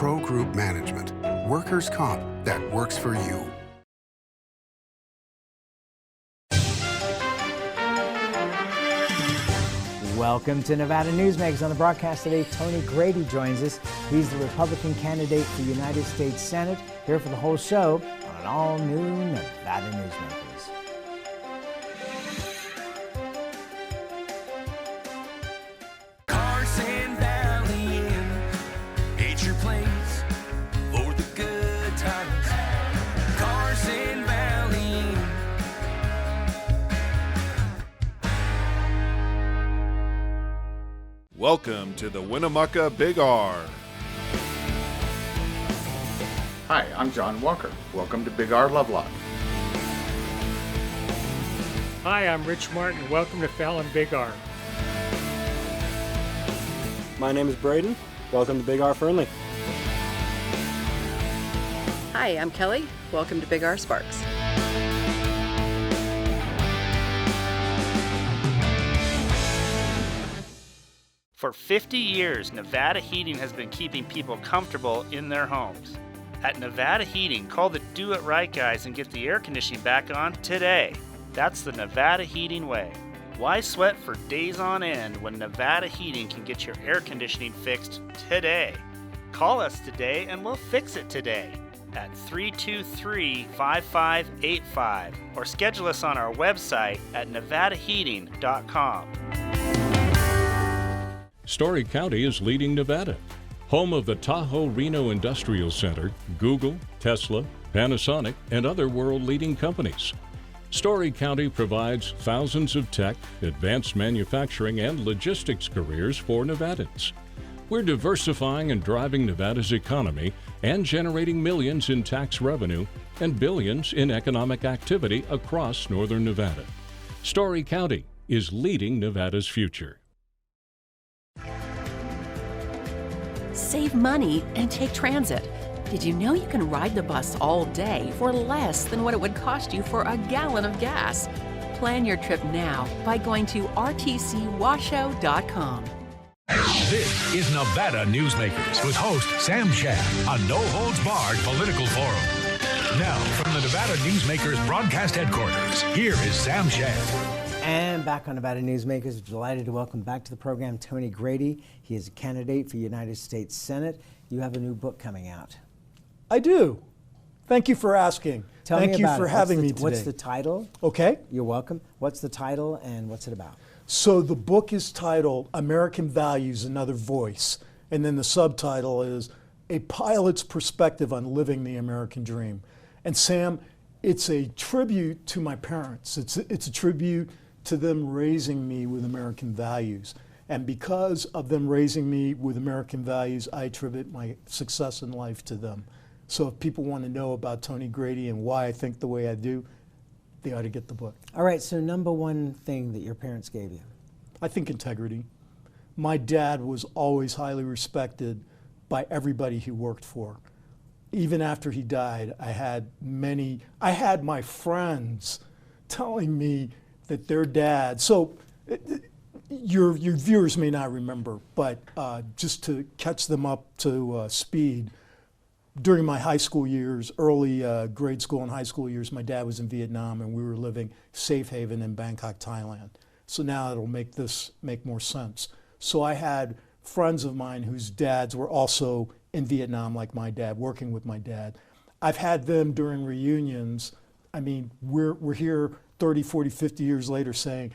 Pro Group Management. Workers' comp that works for you. Welcome to Nevada Newsmakers. On the broadcast today, Tony Grady joins us. He's the Republican candidate for United States Senate, here for the whole show on an all-new Nevada Newsmakers. Carson Valley Inn, it's your place for the good times. Carson Valley Inn. Welcome to the Winnemucca Big R. Hi, I'm John Walker. Welcome to Big R Lovelock. Hi, I'm Rich Martin. Welcome to Fallon Big R. My name is Braden. Welcome to Big R Fernley. Hi, I'm Kelly. Welcome to Big R Sparks. For 50 years, Nevada Heating has been keeping people comfortable in their homes. At Nevada Heating, call the Do It Right guys and get the air conditioning back on today. That's the Nevada Heating way. Why sweat for days on end when Nevada Heating can get your air conditioning fixed today? Call us today and we'll fix it today at 323-5585 or schedule us on our website at nevadaheating.com. Story County is leading Nevada. Home of the Tahoe Reno Industrial Center, Google, Tesla, Panasonic, and other world-leading companies. Story County provides thousands of tech, advanced manufacturing, and logistics careers for Nevadans. We're diversifying and driving Nevada's economy and generating millions in tax revenue and billions in economic activity across northern Nevada. Story County is leading Nevada's future. Save money and take transit. Did you know you can ride the bus all day for less than what it would cost you for a gallon of gas? Plan your trip now by going to rtcwashoe.com. This is Nevada Newsmakers with host Sam Shad, a no-holds-barred political forum. Now, from the Nevada Newsmakers broadcast headquarters, here is Sam Shad. And back on Nevada Newsmakers, delighted to welcome back to the program Tony Grady. He is a candidate for United States Senate. You have a new book coming out. I do. Thank you for asking. Thank you for having me today. What's the title? Okay. You're welcome. What's the title and what's it about? So the book is titled American Values, Another Voice. And then the subtitle is A Pilot's Perspective on Living the American Dream. And Sam, it's a tribute to my parents. It's a tribute to them raising me with American values. And because of them raising me with American values, I attribute my success in life to them. So if people want to know about Tony Grady and why I think the way I do, they ought to get the book. All right, so number one thing that your parents gave you? I think integrity. My dad was always highly respected by everybody he worked for. Even after he died, I had my friends telling me that their dad, so your viewers may not remember, but just to catch them up to speed, during my high school years, early grade school and high school years, my dad was in Vietnam and we were living safe haven in Bangkok, Thailand. So now it'll make more sense. So I had friends of mine whose dads were also in Vietnam like my dad, working with my dad. I've had them during reunions. I mean, we're here 30, 40, 50 years later saying,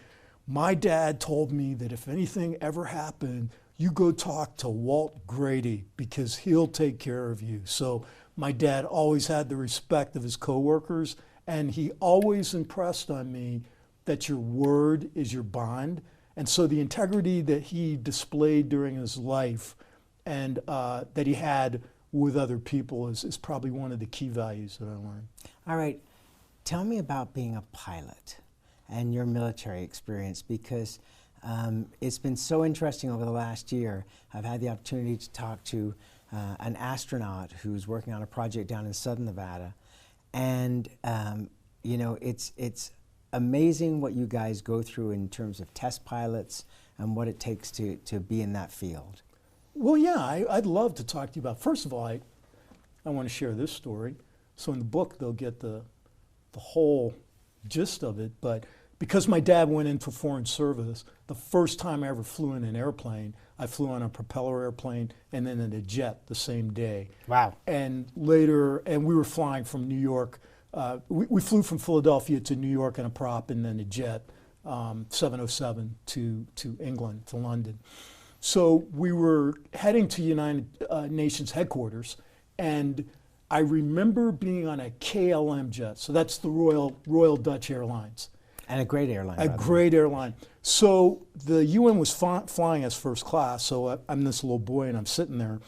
my dad told me that if anything ever happened, you go talk to Walt Grady because he'll take care of you. So my dad always had the respect of his coworkers, and he always impressed on me that your word is your bond. And so the integrity that he displayed during his life and that he had with other people is probably one of the key values that I learned. All right, tell me about being a pilot and your military experience, because it's been so interesting over the last year. I've had the opportunity to talk to an astronaut who's working on a project down in southern Nevada, and you know, it's amazing what you guys go through in terms of test pilots and what it takes to be in that field. Well, yeah, I'd love to talk to you about. First of all, I want to share this story. So in the book, they'll get the whole gist of it. But because my dad went into foreign service, the first time I ever flew in an airplane, I flew on a propeller airplane and then in a jet the same day. Wow. And later, and we were flying from New York. We flew from Philadelphia to New York in a prop and then a jet, 707 to England, to London. So we were heading to United Nations headquarters, and I remember being on a KLM jet. So that's the Royal Dutch Airlines. And a great airline. A great airline. So the UN was flying us first class. So I'm this little boy, and I'm sitting there,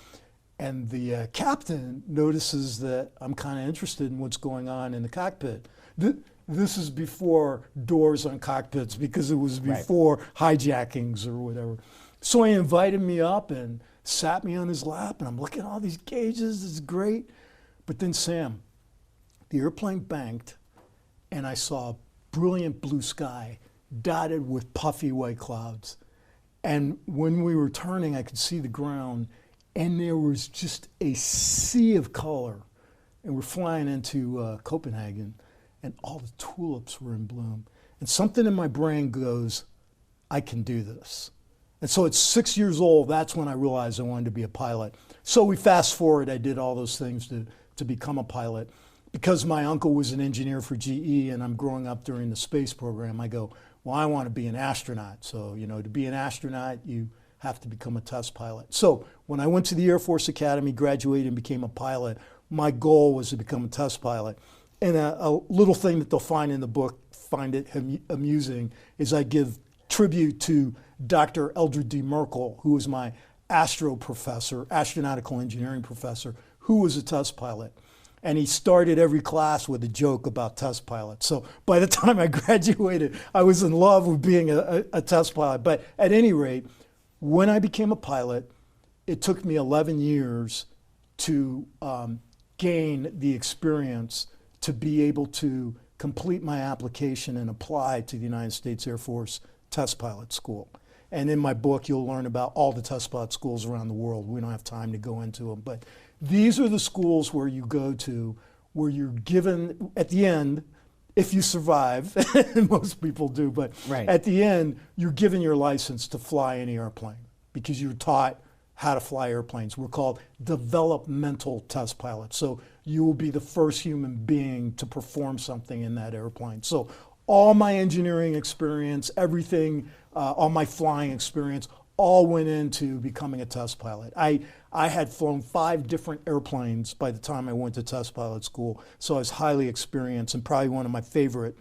and the captain notices that I'm kind of interested in what's going on in the cockpit. This is before doors on cockpits, because it was before hijackings or whatever. So he invited me up and sat me on his lap, and I'm looking at all these gauges. It's great. But then, Sam, the airplane banked, and I saw a brilliant blue sky dotted with puffy white clouds. And when we were turning, I could see the ground, and there was just a sea of color. And we're flying into Copenhagen, and all the tulips were in bloom. And something in my brain goes, I can do this. And so at 6 years old, that's when I realized I wanted to be a pilot. So we fast forward, I did all those things to become a pilot. Because my uncle was an engineer for GE and I'm growing up during the space program, I go, well, I want to be an astronaut. So, to be an astronaut, you have to become a test pilot. So when I went to the Air Force Academy, graduated and became a pilot, my goal was to become a test pilot. And a little thing that they'll find in the book, find it amusing, is I give tribute to Dr. Eldred D. Merkel, who was my astronautical engineering professor, who was a test pilot. And he started every class with a joke about test pilots. So by the time I graduated, I was in love with being a test pilot. But at any rate, when I became a pilot, it took me 11 years to gain the experience to be able to complete my application and apply to the United States Air Force Test Pilot School. And in my book, you'll learn about all the test pilot schools around the world. We don't have time to go into them. But these are the schools where you go to, where you're given, at the end, if you survive, and most people do, but at the end, you're given your license to fly any airplane because you're taught how to fly airplanes. We're called developmental test pilots. So you will be the first human being to perform something in that airplane. So all my engineering experience, everything, all my flying experience, all went into becoming a test pilot. I had flown 5 different airplanes by the time I went to test pilot school, so I was highly experienced, and probably one of my favorite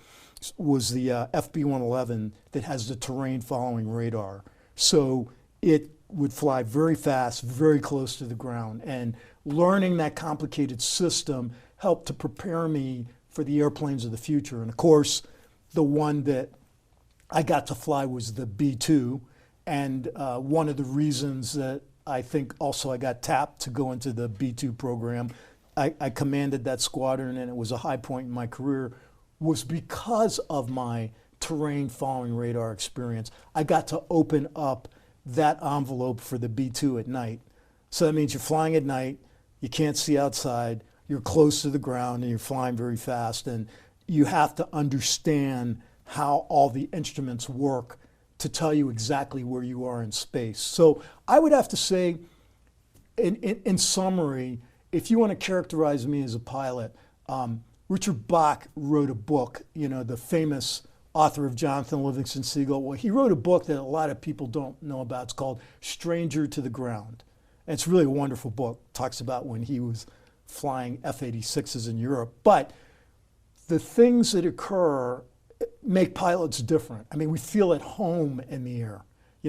was the FB-111 that has the terrain following radar. So it would fly very fast, very close to the ground, and learning that complicated system helped to prepare me for the airplanes of the future. And of course, the one that I got to fly was the B-2, and one of the reasons that I think also I got tapped to go into the B-2 program, I commanded that squadron, and it was a high point in my career, was because of my terrain following radar experience. I got to open up that envelope for the B-2 at night. So that means you're flying at night, you can't see outside, you're close to the ground, and you're flying very fast, and you have to understand how all the instruments work to tell you exactly where you are in space. So I would have to say, in summary, if you want to characterize me as a pilot, Richard Bach wrote a book, the famous author of Jonathan Livingston Seagull. Well, he wrote a book that a lot of people don't know about. It's called Stranger to the Ground. And it's really a wonderful book. It talks about when he was flying F-86s in Europe. But the things that occur make pilots different. I mean, we feel at home in the air.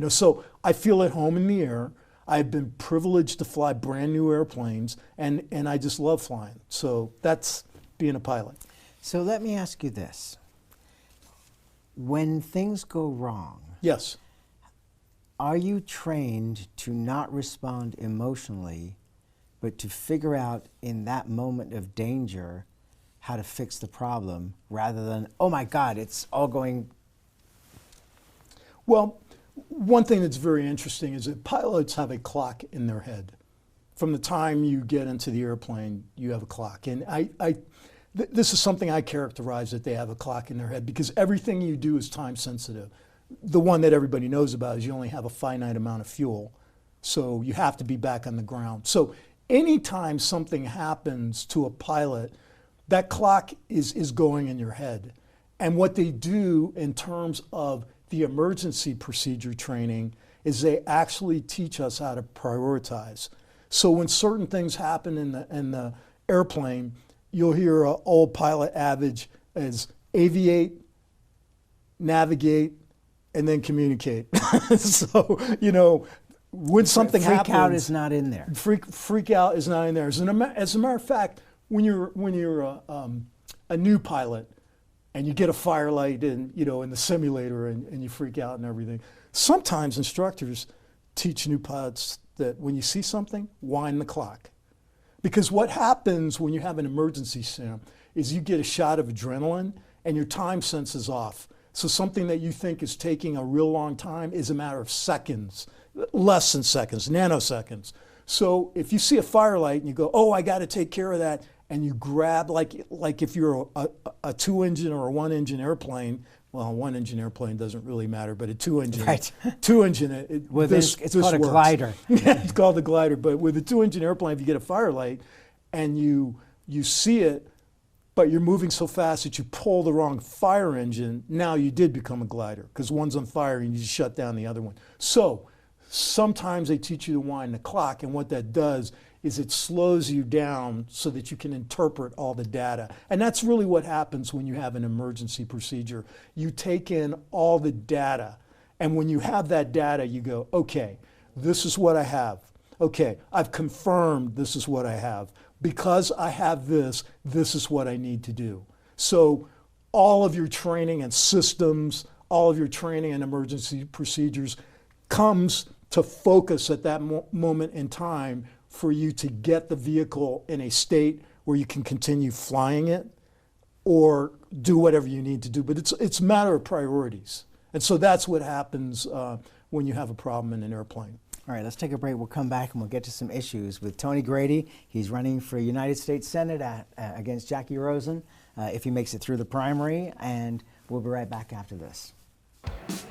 So I feel at home in the air. I've been privileged to fly brand new airplanes, and I just love flying. So that's being a pilot. So let me ask you this. When things go wrong, yes, are you trained to not respond emotionally, but to figure out in that moment of danger how to fix the problem rather than, oh my God, it's all going? Well, one thing that's very interesting is that pilots have a clock in their head. From the time you get into the airplane, you have a clock. And this is something I characterize, that they have a clock in their head, because everything you do is time sensitive. The one that everybody knows about is you only have a finite amount of fuel, so you have to be back on the ground. So anytime something happens to a pilot, that clock is going in your head. And what they do in terms of the emergency procedure training is they actually teach us how to prioritize. So when certain things happen in the airplane, you'll hear an old pilot adage as aviate, navigate, and then communicate. So, you know, when something happens, freak out is not in there. Freak out is not in there. As a matter of fact, when you're a new pilot and you get a firelight in the simulator and you freak out and everything, sometimes instructors teach new pilots that when you see something, wind the clock. Because what happens when you have an emergency, Sam, is you get a shot of adrenaline and your time sense is off. So something that you think is taking a real long time is a matter of seconds, less than seconds, nanoseconds. So if you see a firelight and you go, oh, I got to take care of that, and you grab, like if you're a 2-engine or a 1-engine airplane, well, a 1-engine airplane doesn't really matter, but a 2-engine, right. 2-engine, it's called a glider. It's called a glider, but with a 2-engine airplane, if you get a firelight and you see it, but you're moving so fast that you pull the wrong fire engine, now you did become a glider, because one's on fire and you just shut down the other one. So sometimes they teach you to wind the clock, and what that does is it slows you down so that you can interpret all the data. And that's really what happens when you have an emergency procedure. You take in all the data, and when you have that data, you go, okay, this is what I have. Okay, I've confirmed this is what I have. Because I have this is what I need to do. So all of your training and systems, all of your training and emergency procedures comes to focus at that moment in time for you to get the vehicle in a state where you can continue flying it or do whatever you need to do. But it's a matter of priorities. And so that's what happens when you have a problem in an airplane. All right, let's take a break. We'll come back and we'll get to some issues with Tony Grady. He's running for United States Senate against Jackie Rosen if he makes it through the primary, and we'll be right back after this.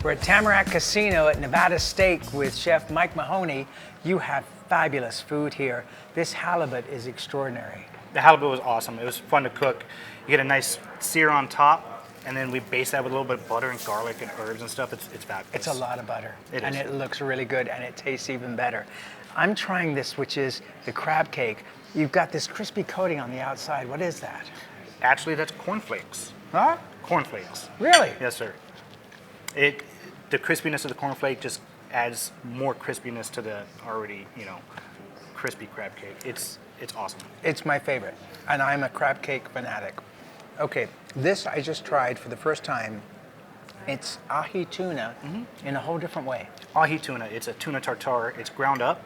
We're at Tamarack Casino at Nevada Steak with Chef Mike Mahoney. You have fabulous food here. This halibut is extraordinary. The halibut was awesome. It was fun to cook. You get a nice sear on top, and then we base that with a little bit of butter and garlic and herbs and stuff. It's fabulous. It's a lot of butter. It is. It looks really good, and it tastes even better. I'm trying this, which is the crab cake. You've got this crispy coating on the outside. What is that? Actually, that's cornflakes. Huh? Cornflakes. Really? Yes, sir. The crispiness of the cornflake just adds more crispiness to the already, crispy crab cake. It's awesome. It's my favorite, and I'm a crab cake fanatic. Okay, this I just tried for the first time. It's ahi tuna in a whole different way. Ahi tuna, it's a tuna tartare. It's ground up.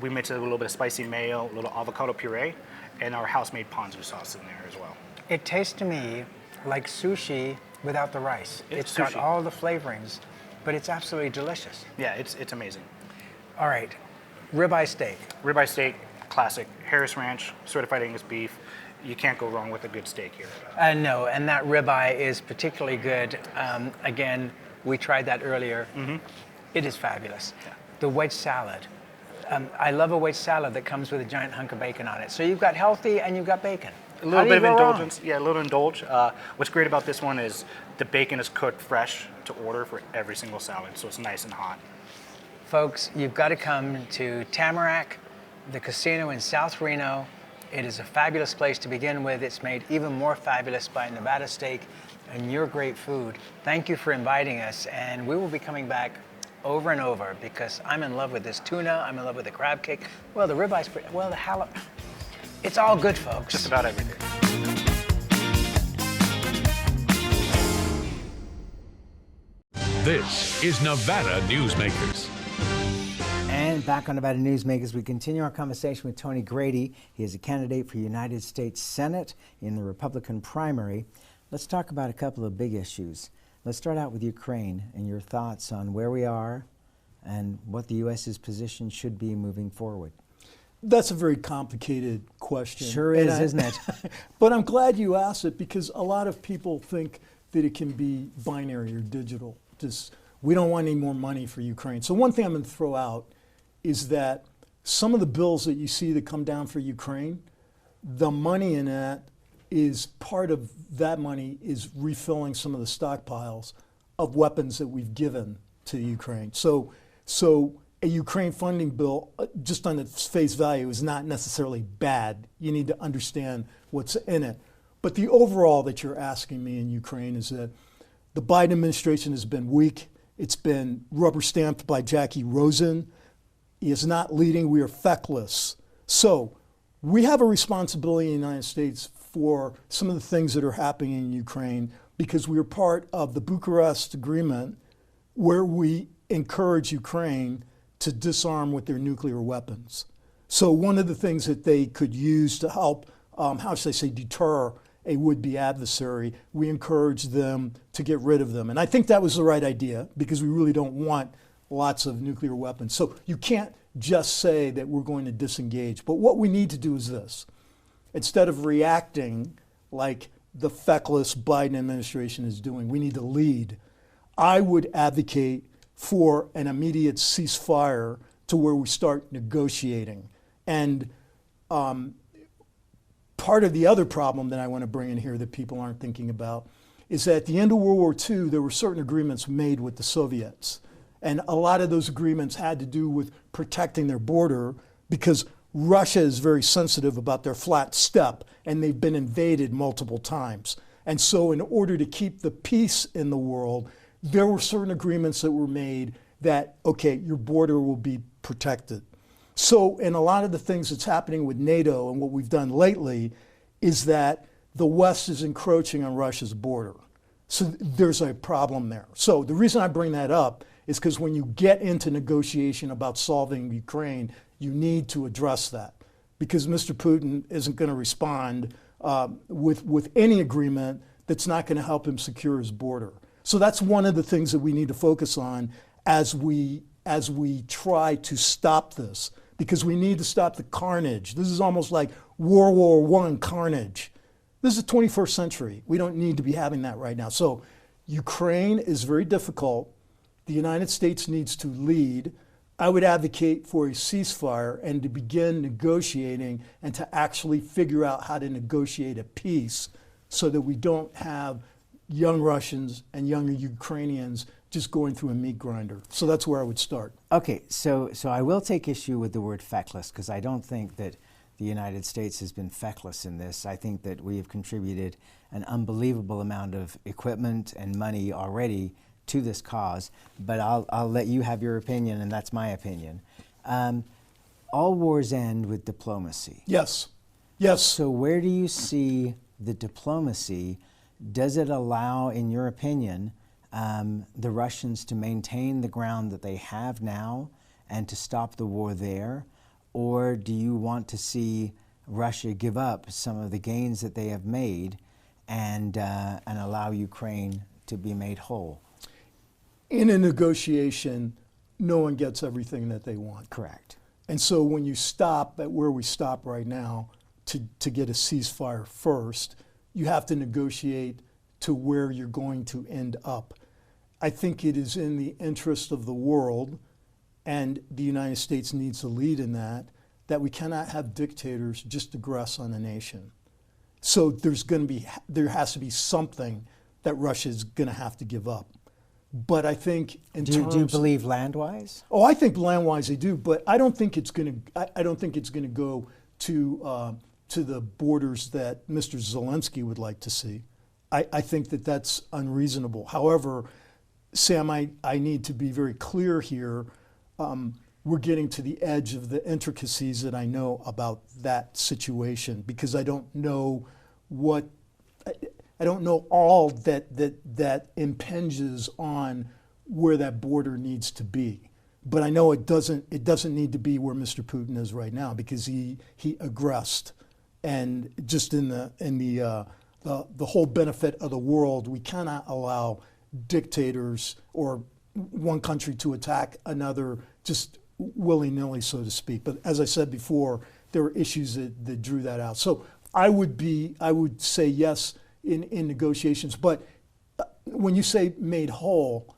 We mix it with a little bit of spicy mayo, a little avocado puree, and our house-made ponzu sauce in there as well. It tastes to me like sushi without the rice. It's got all the flavorings, but it's absolutely delicious. Yeah, it's amazing. All right, ribeye steak. Ribeye steak, classic. Harris Ranch, certified Angus beef. You can't go wrong with a good steak here. No, and that ribeye is particularly good. Again, we tried that earlier. It is fabulous. Yeah. The wedge salad. I love a wedge salad that comes with a giant hunk of bacon on it. So you've got healthy and you've got bacon. A little bit of indulgence. Yeah, a little indulge. What's great about this one is the bacon is cooked fresh to order for every single salad, so it's nice and hot. Folks, you've got to come to Tamarack, the casino in South Reno. It is a fabulous place to begin with. It's made even more fabulous by Nevada Steak and your great food. Thank you for inviting us, and we will be coming back over and over because I'm in love with this tuna, I'm in love with the crab cake, well, the ribeyes, well, the halibut. It's all good, folks. Just about everything. This is Nevada Newsmakers. And back on Nevada Newsmakers, we continue our conversation with Tony Grady. He is a candidate for United States Senate in the Republican primary. Let's talk about a couple of big issues. Let's start out with Ukraine and your thoughts on where we are and what the U.S.'s position should be moving forward. That's a very complicated question. Sure is, isn't it? But I'm glad you asked it, because a lot of people think that it can be binary or digital. Just, we don't want any more money for Ukraine. So one thing I'm going to throw out is that some of the bills that you see that come down for Ukraine, the money in that is part of that money is refilling some of the stockpiles of weapons that we've given to Ukraine. So a Ukraine funding bill, just on its face value, is not necessarily bad. You need to understand what's in it. But the overall that you're asking me in Ukraine is that the Biden administration has been weak. It's been rubber stamped by Jackie Rosen. He is not leading. We are feckless. So we have a responsibility in the United States for some of the things that are happening in Ukraine, because we are part of the Bucharest Agreement, where we encourage Ukraine to disarm with their nuclear weapons. So one of the things that they could use to help, how should I say, deter a would-be adversary, we encourage them to get rid of them. And I think that was the right idea, because we really don't want lots of nuclear weapons. So you can't just say that we're going to disengage. But what we need to do is this. Instead of reacting like the feckless Biden administration is doing, we need to lead. I would advocate for an immediate ceasefire to where we start negotiating. And part of the other problem that I want to bring in here that people aren't thinking about is that at the end of World War II, there were certain agreements made with the Soviets. And a lot of those agreements had to do with protecting their border, because Russia is very sensitive about their flat steppe, and they've been invaded multiple times. And so in order to keep the peace in the world, there were certain agreements that were made that, okay, your border will be protected. So in a lot of the things that's happening with NATO and what we've done lately is that the West is encroaching on Russia's border. So there's a problem there. So the reason I bring that up is because when you get into negotiation about solving Ukraine, you need to address that, because Mr. Putin isn't going to respond with any agreement that's not going to help him secure his border. So that's one of the things that we need to focus on as we try to stop this, because we need to stop the carnage. This is almost like World War I carnage. This is the 21st century. We don't need to be having that right now. So Ukraine is very difficult. The United States needs to lead. I would advocate for a ceasefire and to begin negotiating and to actually figure out how to negotiate a peace so that we don't have young Russians and younger Ukrainians just going through a meat grinder. So that's where I would start. Okay, so I will take issue with the word feckless, because I don't think that the United States has been feckless in this. I think that we have contributed an unbelievable amount of equipment and money already to this cause, but I'll let you have your opinion, and that's my opinion. All wars end with diplomacy. Yes. Yes. So where do you see the diplomacy? Does it allow, in your opinion, the Russians to maintain the ground that they have now and to stop the war there? Or do you want to see Russia give up some of the gains that they have made and allow Ukraine to be made whole? In a negotiation, no one gets everything that they want. Correct. And so when you stop at where we stop right now to get a ceasefire first, you have to negotiate to where you're going to end up. I think it is in the interest of the world, and the United States needs to lead in that we cannot have dictators just aggress on a nation. So there has to be something that Russia is going to have to give up. But I think in terms, do you believe land-wise? Oh, I think land-wise they do, but I don't think it's going to. I don't think it's going to go to the borders that Mr. Zelensky would like to see. I think that that's unreasonable. However, Sam, I need to be very clear here. We're getting to the edge of the intricacies that I know about that situation, because I don't know all that impinges on where that border needs to be. But I know it doesn't need to be where Mr. Putin is right now, because he aggressed, and just in the whole benefit of the world, we cannot allow dictators or one country to attack another just willy-nilly, so to speak. But as I said before, there were issues that drew that out. So I would say yes in negotiations. But when you say made whole,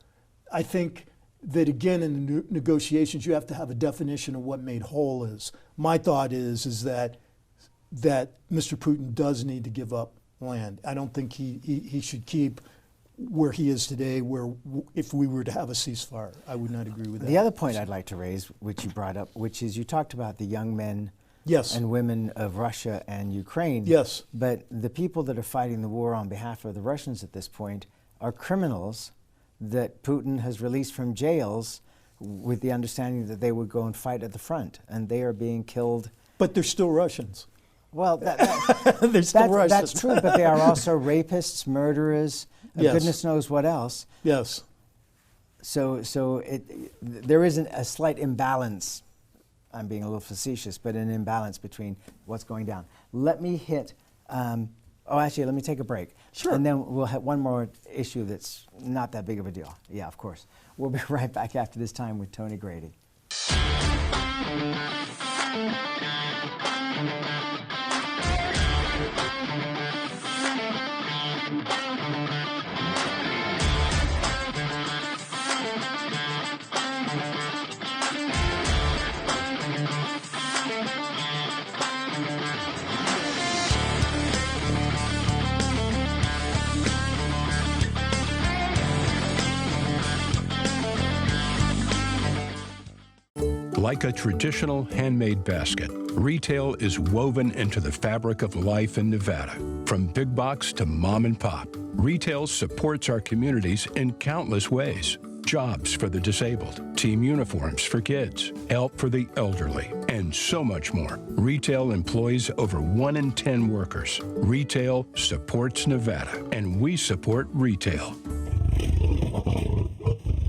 I think that again in the negotiations you have to have a definition of what made whole is. My thought is that Mr. Putin does need to give up land. I don't think he should keep where he is today, where if we were to have a ceasefire. I would not agree with that. The other point I'd like to raise, which you brought up, which is you talked about the young men yes. and women of Russia and Ukraine. Yes. But the people that are fighting the war on behalf of the Russians at this point are criminals that Putin has released from jails with the understanding that they would go and fight at the front, and they are being killed. But they're still Russians. Well, they're still Russians. That's true, but they are also rapists, murderers, yes. goodness knows what else. Yes. So there is a slight imbalance. I'm being a little facetious, but an imbalance between what's going down. Let me hit, let me take a break. Sure. And then we'll have one more issue that's not that big of a deal. Yeah, of course. We'll be right back after this time with Tony Grady. Like a traditional handmade basket, retail is woven into the fabric of life in Nevada. From big box to mom and pop, retail supports our communities in countless ways. Jobs for the disabled, team uniforms for kids, help for the elderly, and so much more. Retail employs over 1 in 10 workers. Retail supports Nevada, and we support retail.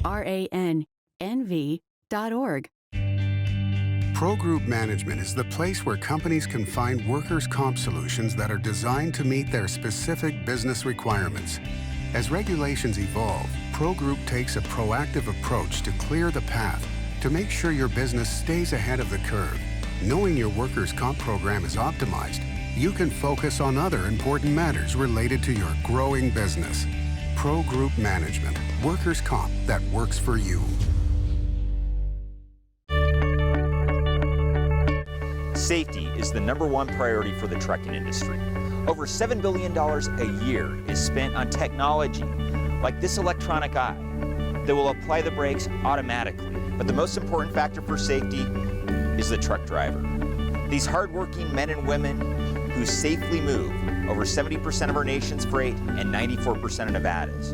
RANNV.org. Pro Group Management is the place where companies can find workers' comp solutions that are designed to meet their specific business requirements. As regulations evolve, Pro Group takes a proactive approach to clear the path to make sure your business stays ahead of the curve. Knowing your workers' comp program is optimized, you can focus on other important matters related to your growing business. Pro Group Management, workers' comp that works for you. Safety is the #1 priority for the trucking industry. Over $7 billion a year is spent on technology, like this electronic eye, that will apply the brakes automatically. But the most important factor for safety is the truck driver. These hardworking men and women who safely move over 70% of our nation's freight and 94% of Nevada's.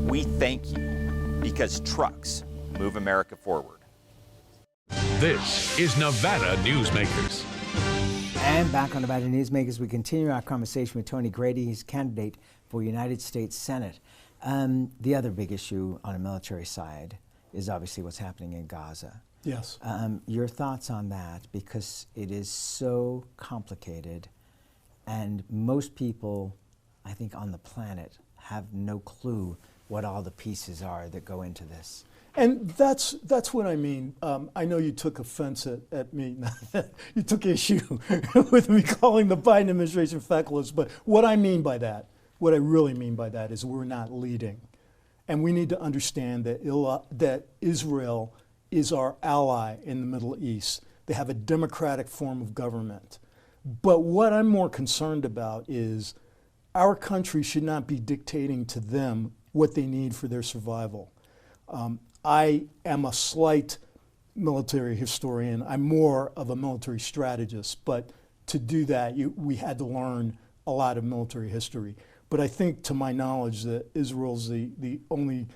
We thank you because trucks move America forward. This is Nevada Newsmakers. And back on Nevada Newsmakers, we continue our conversation with Tony Grady. He's candidate for United States Senate. The other big issue on a military side is obviously what's happening in Gaza. Yes. Your thoughts on that, because it is so complicated, and most people, I think, on the planet have no clue what all the pieces are that go into this. And that's what I mean. I know you took offense at me. You took issue with me calling the Biden administration feckless. But what I mean by that, what I really mean by that is we're not leading. And we need to understand that Israel is our ally in the Middle East. They have a democratic form of government. But what I'm more concerned about is our country should not be dictating to them what they need for their survival. I am a slight military historian. I'm more of a military strategist, but to do that, we had to learn a lot of military history. But I think, to my knowledge, that Israel's the only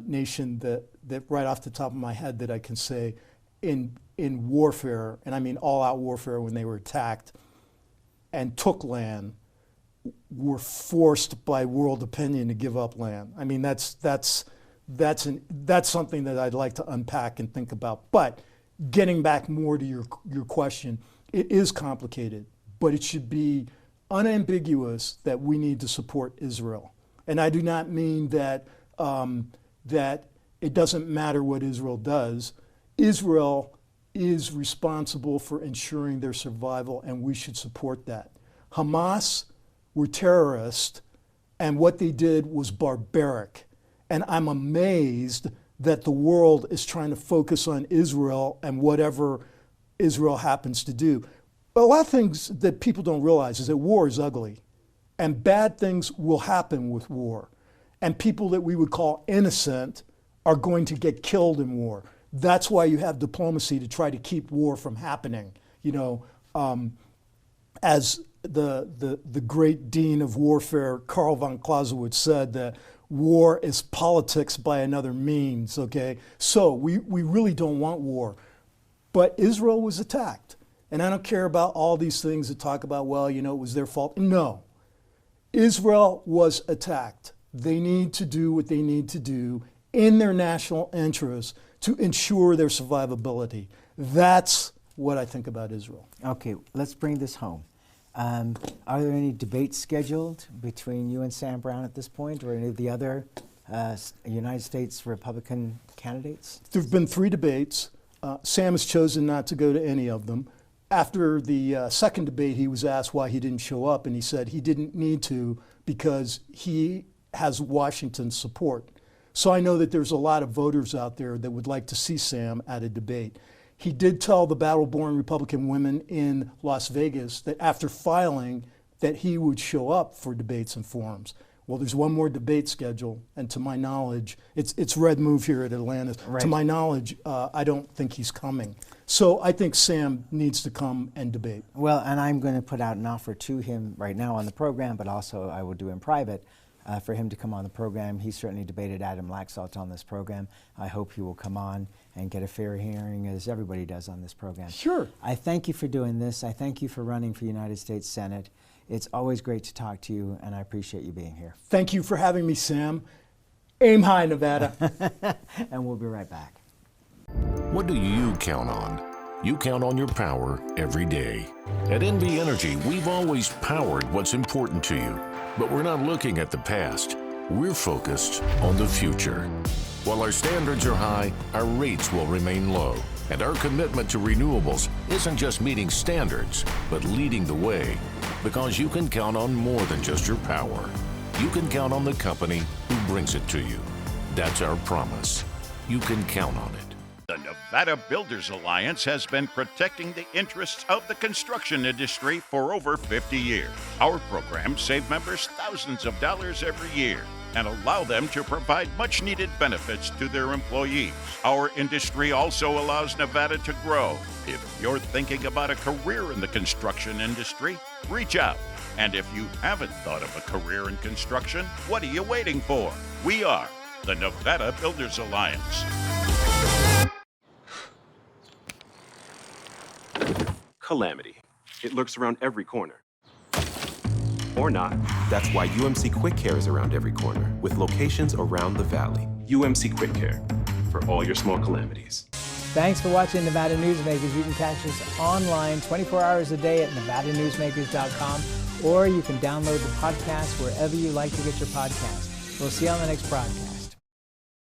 nation that right off the top of my head that I can say in warfare, and I mean all-out warfare when they were attacked and took land, were forced by world opinion to give up land. I mean, that's something that I'd like to unpack and think about. But getting back more to your question, it is complicated, but it should be unambiguous that we need to support Israel. And I do not mean that that it doesn't matter what Israel does. Israel is responsible for ensuring their survival, and we should support that. Hamas were terrorists, and what they did was barbaric. And I'm amazed that the world is trying to focus on Israel and whatever Israel happens to do. But a lot of things that people don't realize is that war is ugly, and bad things will happen with war. And people that we would call innocent are going to get killed in war. That's why you have diplomacy, to try to keep war from happening. You know, as the great dean of warfare, Karl von Clausewitz, said that war is politics by another means, okay? So we really don't want war. But Israel was attacked. And I don't care about all these things that talk about, well, you know, it was their fault. No. Israel was attacked. They need to do what they need to do in their national interest to ensure their survivability. That's what I think about Israel. Okay, let's bring this home. Are there any debates scheduled between you and Sam Brown at this point, or any of the other United States Republican candidates? There have been 3 debates. Sam has chosen not to go to any of them. After the second debate, he was asked why he didn't show up, and he said he didn't need to because he has Washington's support. So I know that there's a lot of voters out there that would like to see Sam at a debate. He did tell the battle-born Republican women in Las Vegas that after filing that he would show up for debates and forums. Well, there's one more debate scheduled, and to my knowledge, it's Red Move here at Atlantis. Right. To my knowledge, I don't think he's coming. So I think Sam needs to come and debate. Well, and I'm going to put out an offer to him right now on the program, but also I will do in private for him to come on the program. He certainly debated Adam Laxalt on this program. I hope he will come on and get a fair hearing, as everybody does on this program. Sure. I thank you for doing this. I thank you for running for United States Senate. It's always great to talk to you, and I appreciate you being here. Thank you for having me, Sam. Aim high, Nevada. And we'll be right back. What do you count on? You count on your power every day. At NV Energy, we've always powered what's important to you, but we're not looking at the past. We're focused on the future. While our standards are high, our rates will remain low. And our commitment to renewables isn't just meeting standards, but leading the way. Because you can count on more than just your power. You can count on the company who brings it to you. That's our promise. You can count on it. The Nevada Builders Alliance has been protecting the interests of the construction industry for over 50 years. Our programs save members thousands of dollars every year and allow them to provide much-needed benefits to their employees. Our industry also allows Nevada to grow. If you're thinking about a career in the construction industry, reach out. And if you haven't thought of a career in construction, what are you waiting for? We are the Nevada Builders Alliance. Calamity. It lurks around every corner. Or not. That's why UMC Quick Care is around every corner, with locations around the valley. UMC Quick Care, for all your small calamities. Thanks for watching Nevada Newsmakers. You can catch us online 24 hours a day at nevadanewsmakers.com, or you can download the podcast wherever you like to get your podcast. We'll see you on the next broadcast.